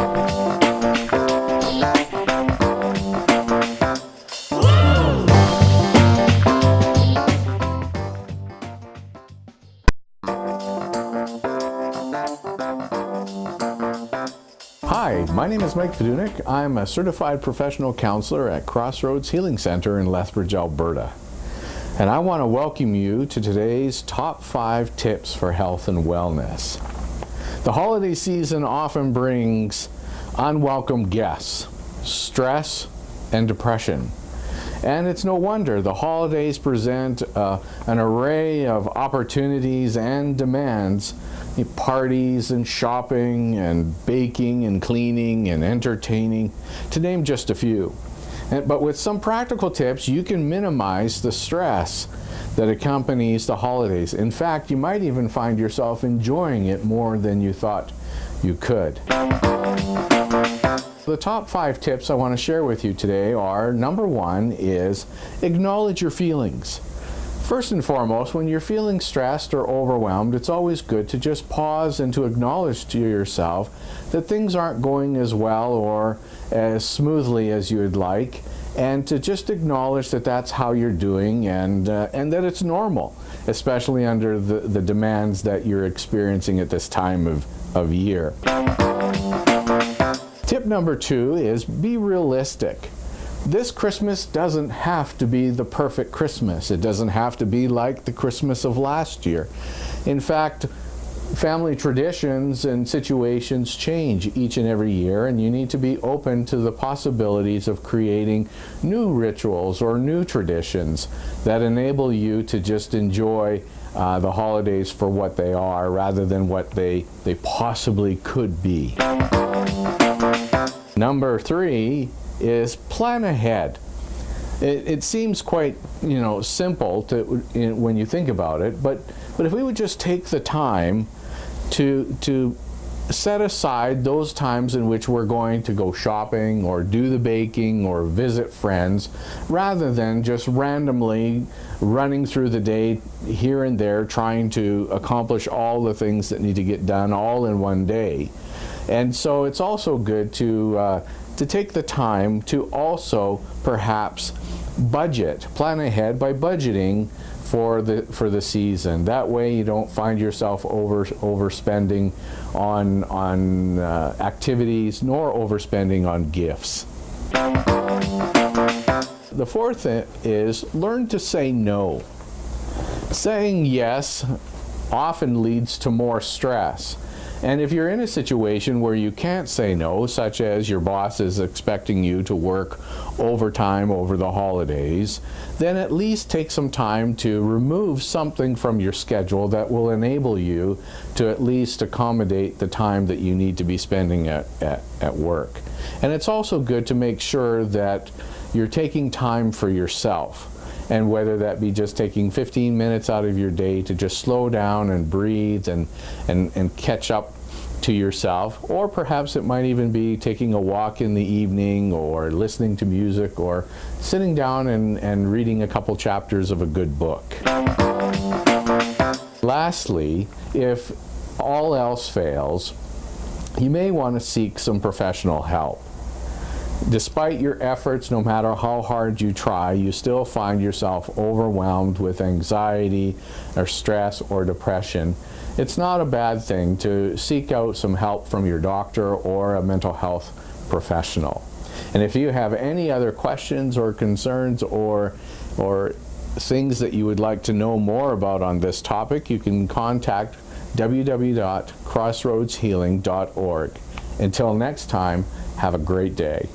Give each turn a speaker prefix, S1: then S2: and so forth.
S1: Hi, my name is Mike Fedunik. I'm a certified professional counselor at Crossroads Healing Center in Lethbridge, Alberta. And I want to welcome you to today's top 5 tips for health and wellness. The holiday season often brings unwelcome guests, stress, and depression. And it's no wonder the holidays present an array of opportunities and demands. Parties and shopping and baking and cleaning and entertaining, to name just a few. But with some practical tips, you can minimize the stress that accompanies the holidays. In fact, you might even find yourself enjoying it more than you thought you could. The top 5 tips I want to share with you today are, number 1 is acknowledge your feelings. First and foremost, when you're feeling stressed or overwhelmed, it's always good to just pause and to acknowledge to yourself that things aren't going as well or as smoothly as you would like, and to just acknowledge that that's how you're doing and that it's normal, especially under the demands that you're experiencing at this time of year. Tip number 2 is be realistic. This Christmas doesn't have to be the perfect Christmas. It doesn't have to be like the Christmas of last year. In fact, family traditions and situations change each and every year, and you need to be open to the possibilities of creating new rituals or new traditions that enable you to just enjoy the holidays for what they are rather than what they possibly could be. Number 3 is plan ahead. It seems quite, simple when you think about it, but if we would just take the time to set aside those times in which we're going to go shopping or do the baking or visit friends, rather than just randomly running through the day here and there trying to accomplish all the things that need to get done all in one day. And so it's also good to take the time to also perhaps plan ahead by budgeting for the season. That way you don't find yourself overspending on activities nor overspending on gifts. The 4th is learn to say no. Saying yes often leads to more stress. And if you're in a situation where you can't say no, such as your boss is expecting you to work overtime over the holidays, then at least take some time to remove something from your schedule that will enable you to at least accommodate the time that you need to be spending at work. And it's also good to make sure that you're taking time for yourself. And whether that be just taking 15 minutes out of your day to just slow down and breathe and catch up to yourself, or perhaps it might even be taking a walk in the evening or listening to music or sitting down and reading a couple chapters of a good book. Lastly, if all else fails, you may want to seek some professional help. Despite your efforts, no matter how hard you try, you still find yourself overwhelmed with anxiety or stress or depression. It's not a bad thing to seek out some help from your doctor or a mental health professional. And if you have any other questions or concerns or things that you would like to know more about on this topic, you can contact www.crossroadshealing.org. Until next time, have a great day.